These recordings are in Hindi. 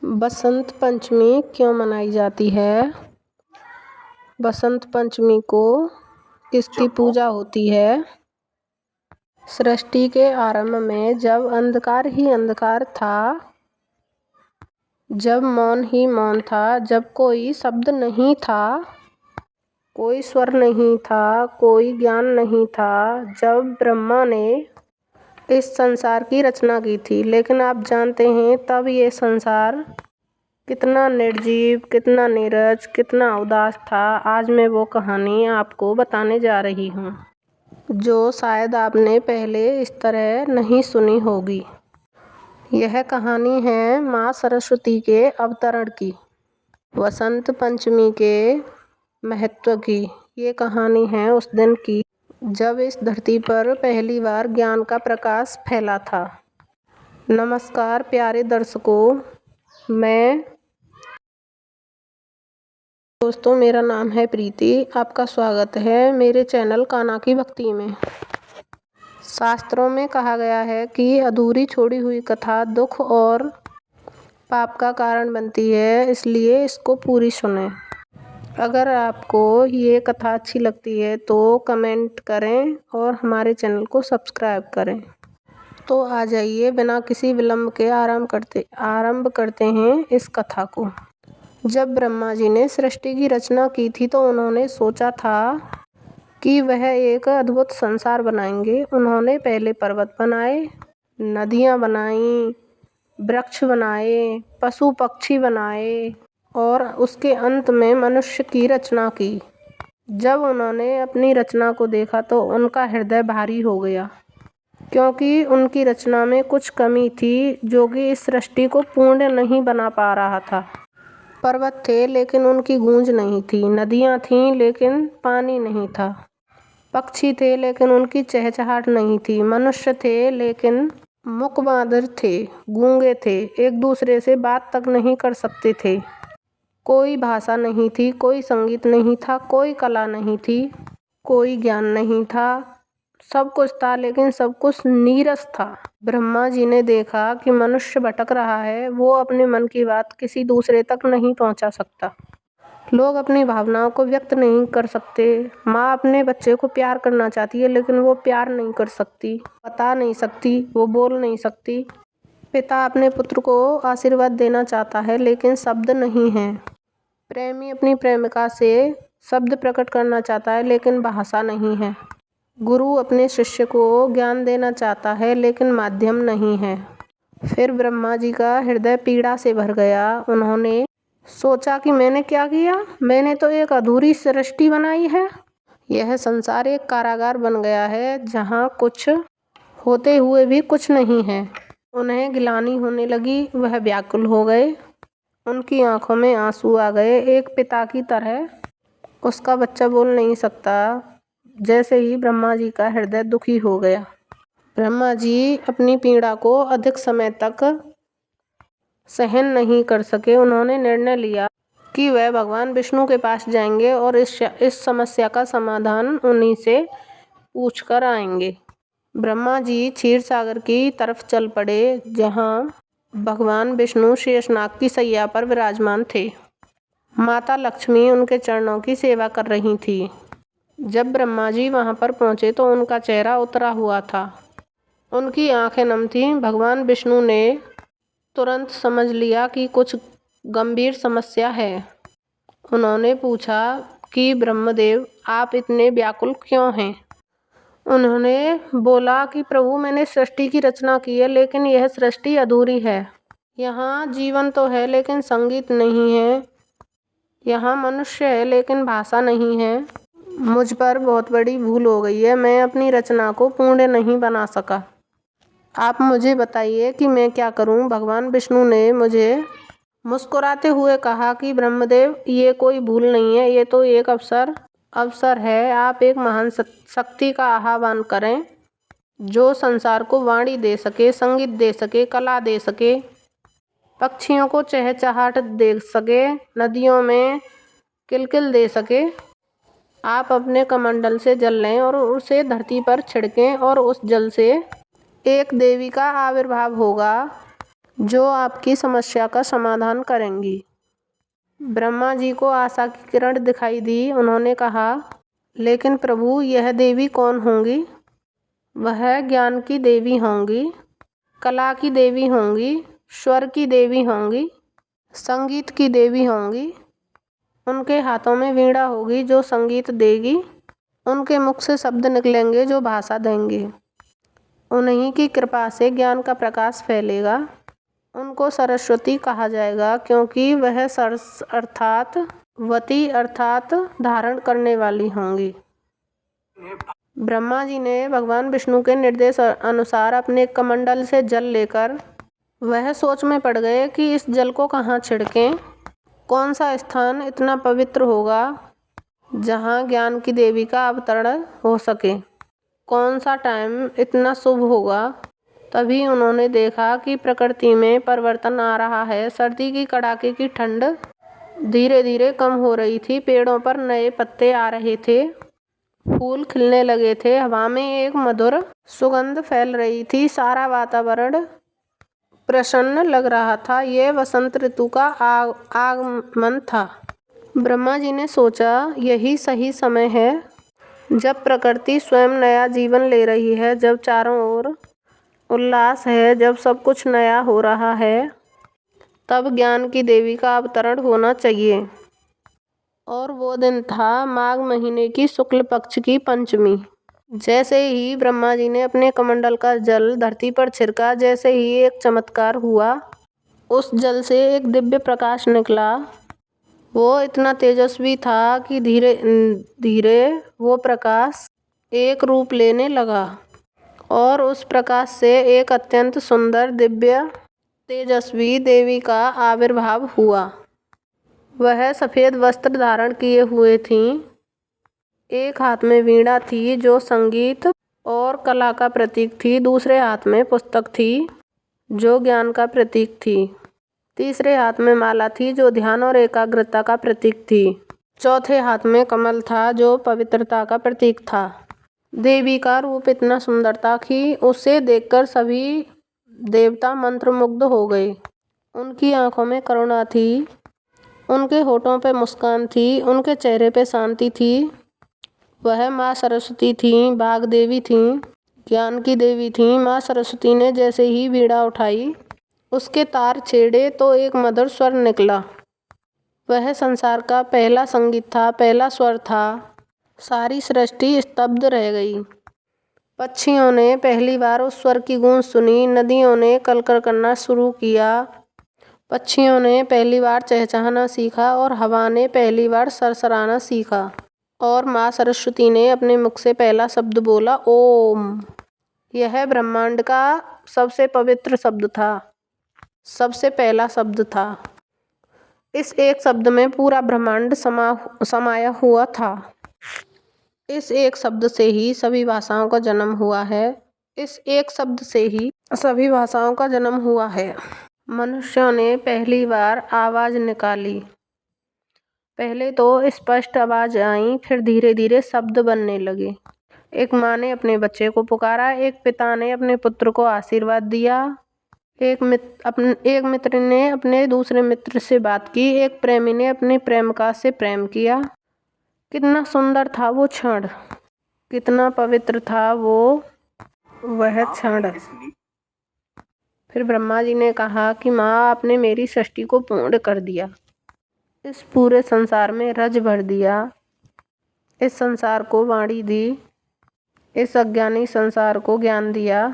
बसंत पंचमी क्यों मनाई जाती है? बसंत पंचमी को किसकी पूजा होती है? सृष्टि के आरंभ में जब अंधकार ही अंधकार था, जब मौन ही मौन था, जब कोई शब्द नहीं था, कोई स्वर नहीं था, कोई ज्ञान नहीं था, जब ब्रह्मा ने इस संसार की रचना की थी। लेकिन आप जानते हैं तब ये संसार कितना निर्जीव, कितना नीरज, कितना उदास था। आज मैं वो कहानी आपको बताने जा रही हूँ जो शायद आपने पहले इस तरह नहीं सुनी होगी। यह कहानी है माँ सरस्वती के अवतरण की, वसंत पंचमी के महत्व की। ये कहानी है उस दिन की जब इस धरती पर पहली बार ज्ञान का प्रकाश फैला था। नमस्कार प्यारे दर्शकों, दोस्तों मेरा नाम है प्रीति। आपका स्वागत है मेरे चैनल कान्हा की भक्ति में। शास्त्रों में कहा गया है कि अधूरी छोड़ी हुई कथा दुख और पाप का कारण बनती है, इसलिए इसको पूरी सुनें। अगर आपको ये कथा अच्छी लगती है तो कमेंट करें और हमारे चैनल को सब्सक्राइब करें। तो आ जाइए बिना किसी विलंब के आरंभ करते हैं इस कथा को। जब ब्रह्मा जी ने सृष्टि की रचना की थी तो उन्होंने सोचा था कि वह एक अद्भुत संसार बनाएंगे। उन्होंने पहले पर्वत बनाए, नदियाँ बनाई, वृक्ष बनाए, पशु पक्षी बनाए और उसके अंत में मनुष्य की रचना की। जब उन्होंने अपनी रचना को देखा तो उनका हृदय भारी हो गया, क्योंकि उनकी रचना में कुछ कमी थी जो कि इस सृष्टि को पूर्ण नहीं बना पा रहा था। पर्वत थे लेकिन उनकी गूंज नहीं थी, नदियाँ थीं लेकिन पानी नहीं था, पक्षी थे लेकिन उनकी चहचहाट नहीं थी, मनुष्य थे लेकिन मूक बधिर थे, गूंगे थे, एक दूसरे से बात तक नहीं कर सकते थे। कोई भाषा नहीं थी, कोई संगीत नहीं था, कोई कला नहीं थी, कोई ज्ञान नहीं था। सब कुछ था लेकिन सब कुछ नीरस था। ब्रह्मा जी ने देखा कि मनुष्य भटक रहा है, वो अपने मन की बात किसी दूसरे तक नहीं पहुंचा सकता। लोग अपनी भावनाओं को व्यक्त नहीं कर सकते। माँ अपने बच्चे को प्यार करना चाहती है लेकिन वो प्यार नहीं कर सकती, बता नहीं सकती, वो बोल नहीं सकती। पिता अपने पुत्र को आशीर्वाद देना चाहता है लेकिन शब्द नहीं है। प्रेमी अपनी प्रेमिका से शब्द प्रकट करना चाहता है लेकिन भाषा नहीं है। गुरु अपने शिष्य को ज्ञान देना चाहता है लेकिन माध्यम नहीं है। फिर ब्रह्मा जी का हृदय पीड़ा से भर गया। उन्होंने सोचा कि मैंने क्या किया? मैंने तो एक अधूरी सृष्टि बनाई है। यह संसार एक कारागार बन गया है जहाँ कुछ होते हुए भी कुछ नहीं है। उन्हें गिलानी होने लगी, वह व्याकुल हो गए, उनकी आंखों में आंसू आ गए। एक पिता की तरह उसका बच्चा बोल नहीं सकता। जैसे ही ब्रह्मा जी का हृदय दुखी हो गया, ब्रह्मा जी अपनी पीड़ा को अधिक समय तक सहन नहीं कर सके। उन्होंने निर्णय लिया कि वह भगवान विष्णु के पास जाएंगे और इस समस्या का समाधान उन्हीं से पूछ कर आएंगे। ब्रह्मा जी क्षीर सागर की तरफ चल पड़े, जहाँ भगवान विष्णु शेषनाग की शैया पर विराजमान थे। माता लक्ष्मी उनके चरणों की सेवा कर रही थी। जब ब्रह्मा जी वहां पर पहुंचे तो उनका चेहरा उतरा हुआ था, उनकी आंखें नम थीं। भगवान विष्णु ने तुरंत समझ लिया कि कुछ गंभीर समस्या है। उन्होंने पूछा कि ब्रह्मदेव, आप इतने व्याकुल क्यों हैं? उन्होंने बोला कि प्रभु, मैंने सृष्टि की रचना की है लेकिन यह सृष्टि अधूरी है। यहाँ जीवन तो है लेकिन संगीत नहीं है, यहाँ मनुष्य है लेकिन भाषा नहीं है। मुझ पर बहुत बड़ी भूल हो गई है, मैं अपनी रचना को पूर्ण नहीं बना सका। आप मुझे बताइए कि मैं क्या करूं? भगवान विष्णु ने मुझे मुस्कुराते हुए कहा कि ब्रह्मदेव, ये कोई भूल नहीं है, ये तो एक अवसर है। आप एक महान शक्ति का आह्वान करें जो संसार को वाणी दे सके, संगीत दे सके, कला दे सके, पक्षियों को चहचहाट दे सके, नदियों में किलकिल दे सके। आप अपने कमंडल से जल लें और उसे धरती पर छिड़कें और उस जल से एक देवी का आविर्भाव होगा जो आपकी समस्या का समाधान करेंगी। ब्रह्मा जी को आशा की किरण दिखाई दी। उन्होंने कहा, लेकिन प्रभु, यह देवी कौन होंगी? वह ज्ञान की देवी होंगी, कला की देवी होंगी, स्वर की देवी होंगी, संगीत की देवी होंगी। उनके हाथों में वीणा होगी जो संगीत देगी। उनके मुख से शब्द निकलेंगे जो भाषा देंगे। उन्हीं की कृपा से ज्ञान का प्रकाश फैलेगा। उनको सरस्वती कहा जाएगा क्योंकि वह सरस अर्थात वती अर्थात धारण करने वाली होंगी। ब्रह्मा जी ने भगवान विष्णु के निर्देश अनुसार अपने कमंडल से जल लेकर वह सोच में पड़ गए कि इस जल को कहाँ छिड़कें, कौन सा स्थान इतना पवित्र होगा जहाँ ज्ञान की देवी का अवतरण हो सके, कौन सा टाइम इतना शुभ होगा। तभी उन्होंने देखा कि प्रकृति में परिवर्तन आ रहा है। सर्दी की कड़ाके की ठंड धीरे धीरे कम हो रही थी। पेड़ों पर नए पत्ते आ रहे थे, फूल खिलने लगे थे, हवा में एक मधुर सुगंध फैल रही थी। सारा वातावरण प्रसन्न लग रहा था। यह वसंत ऋतु का आगमन था। ब्रह्मा जी ने सोचा, यही सही समय है जब प्रकृति स्वयं नया जीवन ले रही है, जब चारों ओर उल्लास है, जब सब कुछ नया हो रहा है, तब ज्ञान की देवी का अवतरण होना चाहिए। और वो दिन था माघ महीने की शुक्ल पक्ष की पंचमी। जैसे ही ब्रह्मा जी ने अपने कमंडल का जल धरती पर छिड़का, जैसे ही एक चमत्कार हुआ। उस जल से एक दिव्य प्रकाश निकला। वो इतना तेजस्वी था कि धीरे धीरे वो प्रकाश एक रूप लेने लगा और उस प्रकाश से एक अत्यंत सुंदर, दिव्य, तेजस्वी देवी का आविर्भाव हुआ। वह सफ़ेद वस्त्र धारण किए हुए थीं। एक हाथ में वीणा थी जो संगीत और कला का प्रतीक थी। दूसरे हाथ में पुस्तक थी जो ज्ञान का प्रतीक थी। तीसरे हाथ में माला थी जो ध्यान और एकाग्रता का प्रतीक थी। चौथे हाथ में कमल था जो पवित्रता का प्रतीक था। देवी का रूप इतना सुंदर था कि उसे देखकर सभी देवता मंत्रमुग्ध हो गए। उनकी आंखों में करुणा थी, उनके होठों पे मुस्कान थी, उनके चेहरे पे शांति थी। वह माँ सरस्वती थीं, बाघ देवी थीं, ज्ञान की देवी थीं। माँ सरस्वती ने जैसे ही वीणा उठाई, उसके तार छेड़े तो एक मधुर स्वर निकला। वह संसार का पहला संगीत था, पहला स्वर था। सारी सृष्टि स्तब्ध रह गई। पक्षियों ने पहली बार उस स्वर की गूंज सुनी। नदियों ने कलकल करना शुरू किया। पक्षियों ने पहली बार चहचहाना सीखा और हवा ने पहली बार सरसराना सीखा। और माँ सरस्वती ने अपने मुख से पहला शब्द बोला, ओम। यह ब्रह्मांड का सबसे पवित्र शब्द था, सबसे पहला शब्द था। इस एक शब्द में पूरा ब्रह्मांड समाया हुआ था। इस एक शब्द से ही सभी भाषाओं का जन्म हुआ है। इस एक शब्द से ही सभी भाषाओं का जन्म हुआ है। मनुष्यों ने पहली बार आवाज़ निकाली। पहले तो स्पष्ट आवाज़ आई, फिर धीरे धीरे शब्द बनने लगे। एक माँ ने अपने बच्चे को पुकारा, एक पिता ने अपने पुत्र को आशीर्वाद दिया, एक मित्र ने अपने दूसरे मित्र से बात की, एक प्रेमी ने अपने प्रेमिका से प्रेम किया। कितना सुंदर था वो क्षण, कितना पवित्र था वह क्षण। फिर ब्रह्मा जी ने कहा कि माँ, आपने मेरी सृष्टि को पूर्ण कर दिया, इस पूरे संसार में रज भर दिया, इस संसार को वाणी दी, इस अज्ञानी संसार को ज्ञान दिया।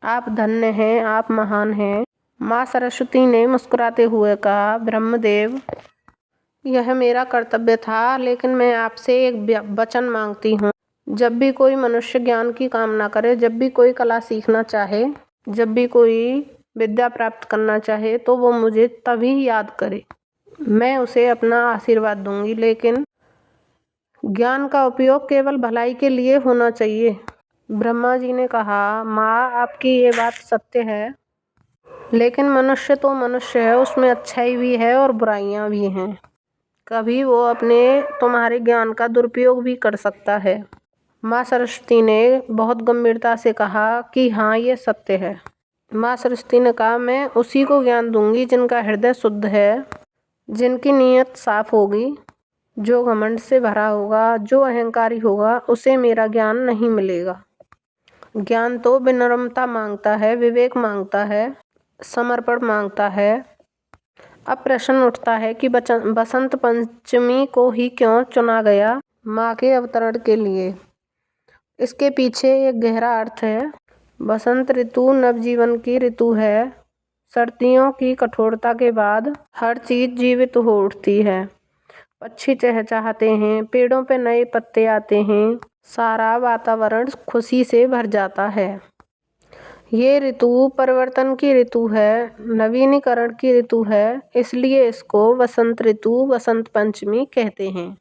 आप धन्य हैं, आप महान हैं। माँ सरस्वती ने मुस्कुराते हुए कहा, ब्रह्मदेव, यह मेरा कर्तव्य था, लेकिन मैं आपसे एक वचन मांगती हूँ। जब भी कोई मनुष्य ज्ञान की कामना करे, जब भी कोई कला सीखना चाहे, जब भी कोई विद्या प्राप्त करना चाहे, तो वो मुझे तभी याद करे। मैं उसे अपना आशीर्वाद दूंगी, लेकिन ज्ञान का उपयोग केवल भलाई के लिए होना चाहिए। ब्रह्मा जी ने कहा, माँ, आपकी ये बात सत्य है, लेकिन मनुष्य तो मनुष्य है, उसमें अच्छाई भी है और बुराइयाँ भी हैं। कभी वो अपने तुम्हारे ज्ञान का दुरुपयोग भी कर सकता है। माँ सरस्वती ने बहुत गंभीरता से कहा कि हाँ, ये सत्य है। माँ सरस्वती ने कहा, मैं उसी को ज्ञान दूंगी जिनका हृदय शुद्ध है, जिनकी नीयत साफ होगी। जो घमंड से भरा होगा, जो अहंकारी होगा, उसे मेरा ज्ञान नहीं मिलेगा। ज्ञान तो विनम्रता मांगता है, विवेक मांगता है, समर्पण मांगता है। अब प्रश्न उठता है कि बसंत पंचमी को ही क्यों चुना गया माँ के अवतरण के लिए। इसके पीछे एक गहरा अर्थ है। बसंत ऋतु नवजीवन की ऋतु है। सर्दियों की कठोरता के बाद हर चीज जीवित हो उठती है। पक्षी चहचहाते हैं, पेड़ों पे नए पत्ते आते हैं, सारा वातावरण खुशी से भर जाता है। ये ऋतु परिवर्तन की ऋतु है, नवीनीकरण की ऋतु है, इसलिए इसको वसंत ऋतु, वसंत पंचमी कहते हैं।